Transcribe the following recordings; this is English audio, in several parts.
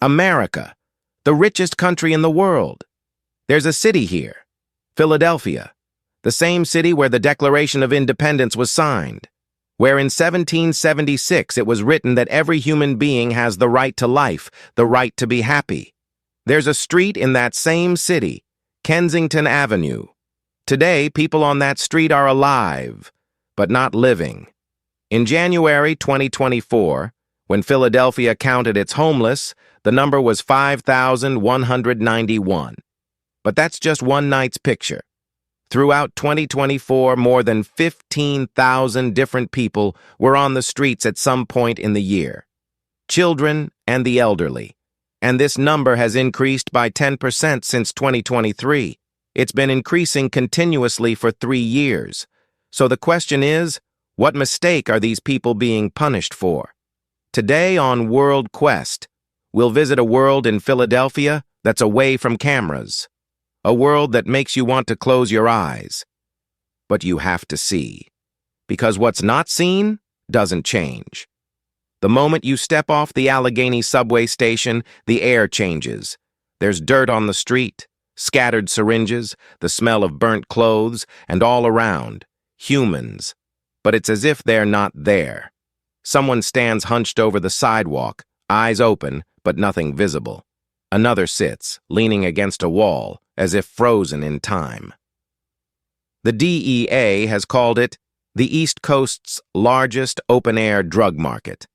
America, the richest country in the world. There's a city here, Philadelphia, the same city where the Declaration of Independence was signed, where in 1776 it was written that every human being has the right to life, the right to be happy. There's a street in that same city, Kensington Avenue. Today, people on that street are alive, but not living. In January 2024, when Philadelphia counted its homeless, the number was 5,191. But that's just one night's picture. Throughout 2024, more than 15,000 different people were on the streets at some point in the year. Children and the elderly. And this number has increased by 10% since 2023. It's been increasing continuously for 3 years. So the question is, what mistake are these people being punished for? Today on WorldQuest, we'll visit a world in Philadelphia that's away from cameras. A world that makes you want to close your eyes. But you have to see. Because what's not seen doesn't change. The moment you step off the Allegheny subway station, the air changes. There's dirt on the street, scattered syringes, the smell of burnt clothes, and all around, humans. But it's as if they're not there. Someone stands hunched over the sidewalk, eyes open, but nothing visible. Another sits, leaning against a wall, as if frozen in time. The DEA has called it the East Coast's largest open-air drug market.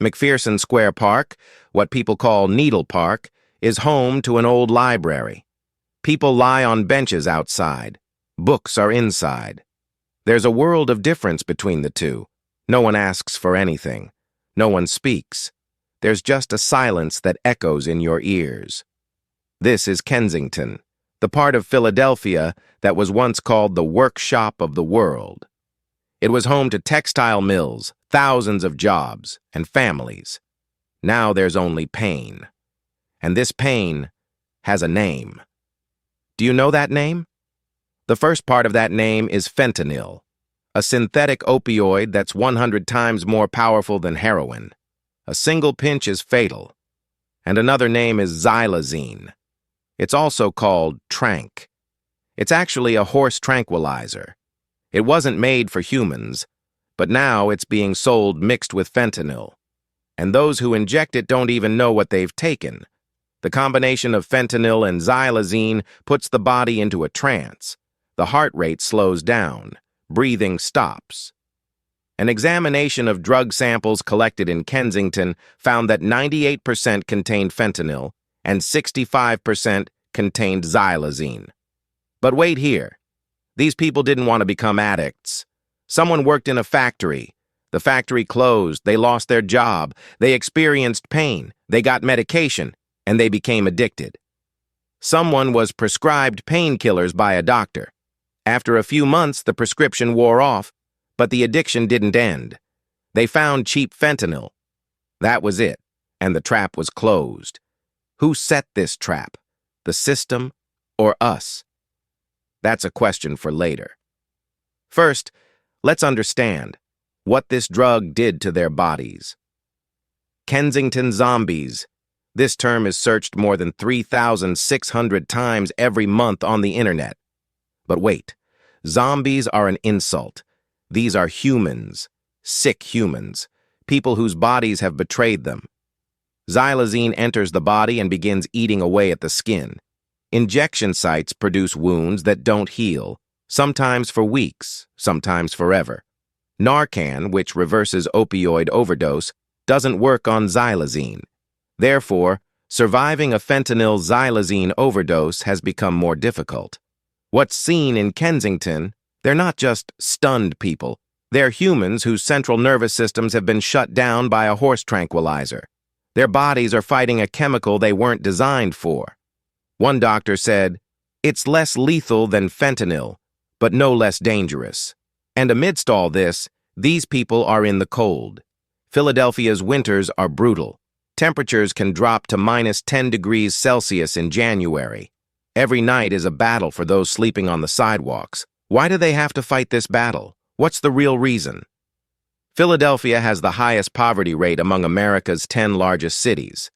McPherson Square Park, what people call Needle Park, is home to an old library. People lie on benches outside. Books are inside. There's a world of difference between the two. No one asks for anything. No one speaks. There's just a silence that echoes in your ears. This is Kensington, the part of Philadelphia that was once called the workshop of the world. It was home to textile mills, thousands of jobs, and families. Now there's only pain. And this pain has a name. Do you know that name? The first part of that name is fentanyl, a synthetic opioid that's 100 times more powerful than heroin. A single pinch is fatal. And another name is xylazine. It's also called tranq. It's actually a horse tranquilizer. It wasn't made for humans, but now it's being sold mixed with fentanyl. And those who inject it don't even know what they've taken. The combination of fentanyl and xylazine puts the body into a trance. The heart rate slows down. Breathing stops. An examination of drug samples collected in Kensington found that 98% contained fentanyl and 65% contained xylazine. But wait here. These people didn't want to become addicts. Someone worked in a factory. The factory closed. They lost their job. They experienced pain. They got medication, and they became addicted. Someone was prescribed painkillers by a doctor. After a few months, the prescription wore off, but the addiction didn't end. They found cheap fentanyl. That was it, and the trap was closed. Who set this trap? The system or us? That's a question for later. First, let's understand what this drug did to their bodies. Kensington Zombies. This term is searched more than 3,600 times every month on the internet. But wait, zombies are an insult. These are humans, sick humans, people whose bodies have betrayed them. Xylazine enters the body and begins eating away at the skin. Injection sites produce wounds that don't heal, sometimes for weeks, sometimes forever. Narcan, which reverses opioid overdose, doesn't work on xylazine. Therefore, surviving a fentanyl-xylazine overdose has become more difficult. What's seen in Kensington, they're not just stunned people. They're humans whose central nervous systems have been shut down by a horse tranquilizer. Their bodies are fighting a chemical they weren't designed for. One doctor said, "It's less lethal than fentanyl, but no less dangerous." And amidst all this, these people are in the cold. Philadelphia's winters are brutal. Temperatures can drop to -10 degrees Celsius in January. Every night is a battle for those sleeping on the sidewalks. Why do they have to fight this battle? What's the real reason? Philadelphia has the highest poverty rate among America's 10 largest cities.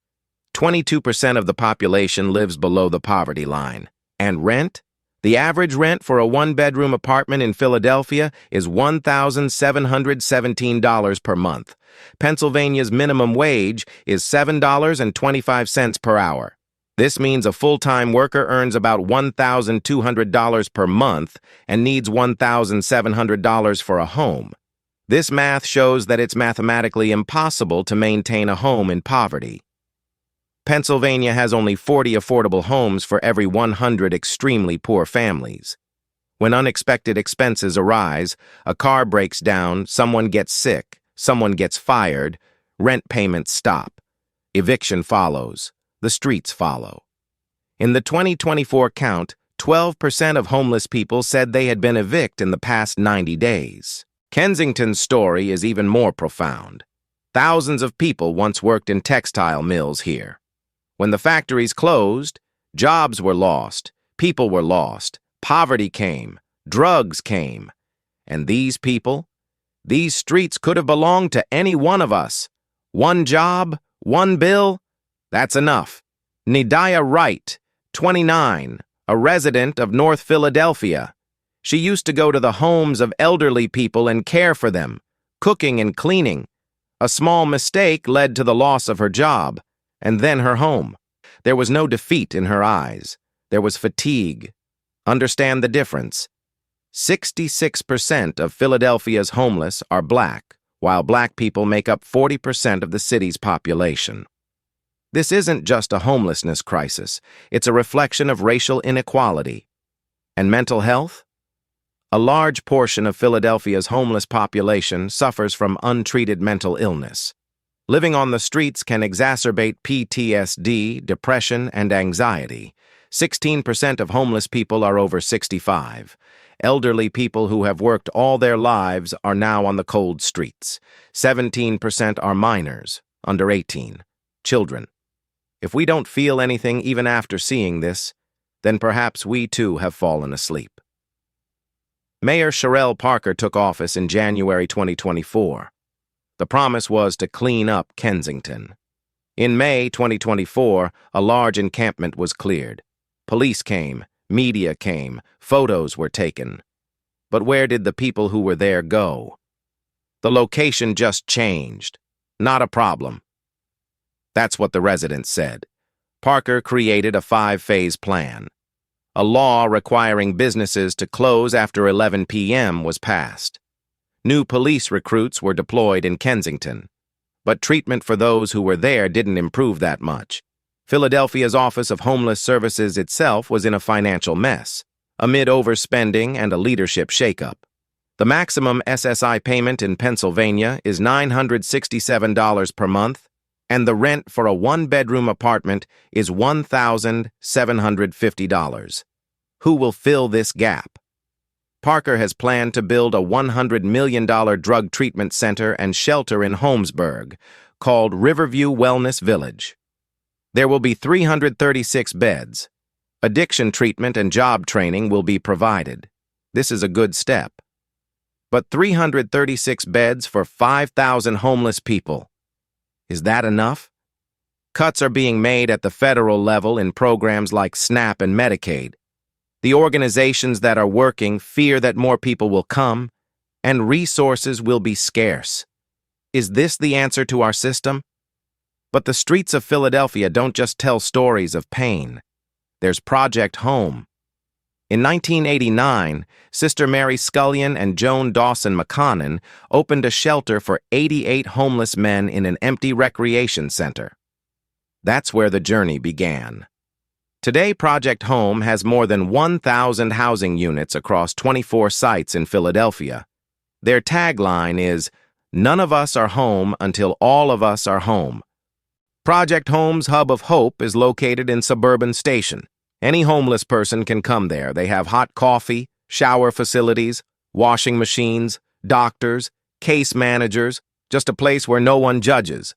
22% of the population lives below the poverty line. And rent? The average rent for a one-bedroom apartment in Philadelphia is $1,717 per month. Pennsylvania's minimum wage is $7.25 per hour. This means a full-time worker earns about $1,200 per month and needs $1,700 for a home. This math shows that it's mathematically impossible to maintain a home in poverty. Pennsylvania has only 40 affordable homes for every 100 extremely poor families. When unexpected expenses arise, a car breaks down, someone gets sick, someone gets fired, rent payments stop. Eviction follows. The streets follow. In the 2024 count, 12% of homeless people said they had been evicted in the past 90 days. Kensington's story is even more profound. Thousands of people once worked in textile mills here. When the factories closed, jobs were lost, people were lost, poverty came, drugs came. And these people, these streets could have belonged to any one of us. One job, one bill, that's enough. Nidia Wright, 29, a resident of North Philadelphia. She used to go to the homes of elderly people and care for them, cooking and cleaning. A small mistake led to the loss of her job, and then her home. There was no defeat in her eyes. There was fatigue. Understand the difference. 66% of Philadelphia's homeless are black, while black people make up 40% of the city's population. This isn't just a homelessness crisis. It's a reflection of racial inequality. And mental health? A large portion of Philadelphia's homeless population suffers from untreated mental illness. Living on the streets can exacerbate PTSD, depression, and anxiety. 16% of homeless people are over 65. Elderly people who have worked all their lives are now on the cold streets. 17% are minors, under 18, children. If we don't feel anything even after seeing this, then perhaps we too have fallen asleep. Mayor Sherrell Parker took office in January 2024. The promise was to clean up Kensington. In May 2024, a large encampment was cleared. Police came, media came, photos were taken. But where did the people who were there go? The location just changed. Not a problem. That's what the residents said. Parker created a 5-phase plan. A law requiring businesses to close after 11 p.m. was passed. New police recruits were deployed in Kensington. But treatment for those who were there didn't improve that much. Philadelphia's Office of Homeless Services itself was in a financial mess, amid overspending and a leadership shakeup. The maximum SSI payment in Pennsylvania is $967 per month, and the rent for a one-bedroom apartment is $1,750. Who will fill this gap? Parker has planned to build a $100 million drug treatment center and shelter in Holmesburg, called Riverview Wellness Village. There will be 336 beds. Addiction treatment and job training will be provided. This is a good step. But 336 beds for 5,000 homeless people. Is that enough? Cuts are being made at the federal level in programs like SNAP and Medicaid. The organizations that are working fear that more people will come, and resources will be scarce. Is this the answer to our system? But the streets of Philadelphia don't just tell stories of pain. There's Project Home. In 1989, Sister Mary Scullion and Joan Dawson McConnon opened a shelter for 88 homeless men in an empty recreation center. That's where the journey began. Today, Project Home has more than 1,000 housing units across 24 sites in Philadelphia. Their tagline is, "None of us are home until all of us are home." Project Home's hub of hope is located in Suburban Station. Any homeless person can come there. They have hot coffee, shower facilities, washing machines, doctors, case managers, just a place where no one judges.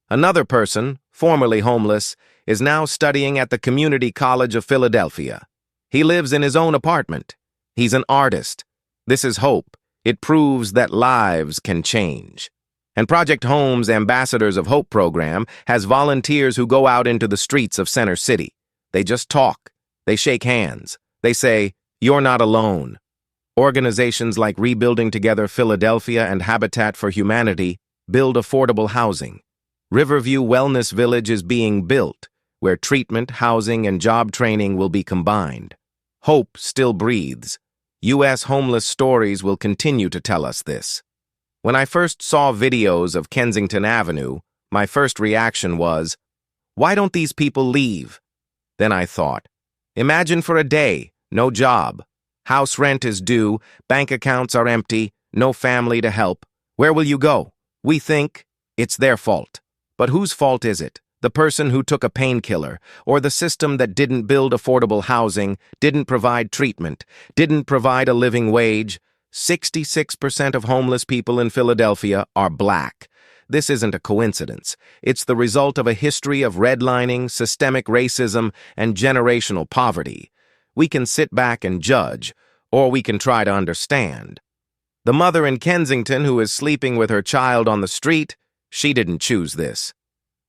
Another person, formerly homeless, is now studying at the Community College of Philadelphia. He lives in his own apartment. He's an artist. This is hope. It proves that lives can change. And Project Home's Ambassadors of Hope program has volunteers who go out into the streets of Center City. They just talk. They shake hands. They say, "You're not alone." Organizations like Rebuilding Together Philadelphia and Habitat for Humanity build affordable housing. Riverview Wellness Village is being built, where treatment, housing, and job training will be combined. Hope still breathes. U.S. homeless stories will continue to tell us this. When I first saw videos of Kensington Avenue, my first reaction was, why don't these people leave? Then I thought, imagine for a day, no job. House rent is due, bank accounts are empty, no family to help. Where will you go? We think it's their fault. But whose fault is it? The person who took a painkiller, or the system that didn't build affordable housing, didn't provide treatment, didn't provide a living wage? 66% of homeless people in Philadelphia are black. This isn't a coincidence. It's the result of a history of redlining, systemic racism, and generational poverty. We can sit back and judge, or we can try to understand. The mother in Kensington who is sleeping with her child on the street, she didn't choose this.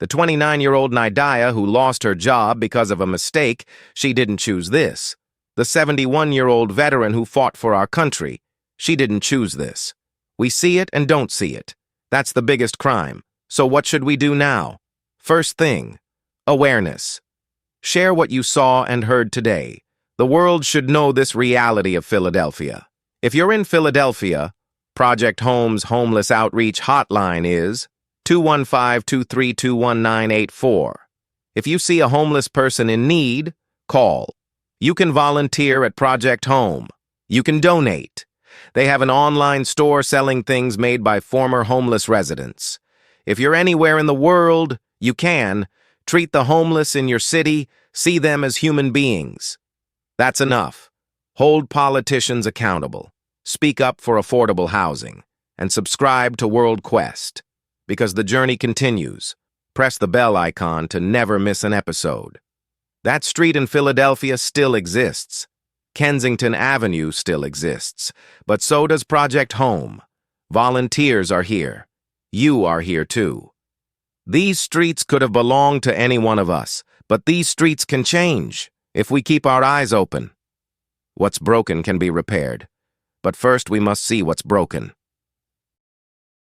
The 29-year-old Nydia who lost her job because of a mistake, she didn't choose this. The 71-year-old veteran who fought for our country, she didn't choose this. We see it and don't see it. That's the biggest crime. So what should we do now? First thing, awareness. Share what you saw and heard today. The world should know this reality of Philadelphia. If you're in Philadelphia, Project Home's homeless outreach hotline is 215-232-1984. If you see a homeless person in need, call. You can volunteer at Project Home. You can donate. They have an online store selling things made by former homeless residents. If you're anywhere in the world, you can. Treat the homeless in your city, see them as human beings. That's enough. Hold politicians accountable. Speak up for affordable housing. And subscribe to WorldQuest. Because the journey continues. Press the bell icon to never miss an episode. That street in Philadelphia still exists. Kensington Avenue still exists. But so does Project Home. Volunteers are here. You are here too. These streets could have belonged to any one of us, but these streets can change if we keep our eyes open. What's broken can be repaired. But first we must see what's broken.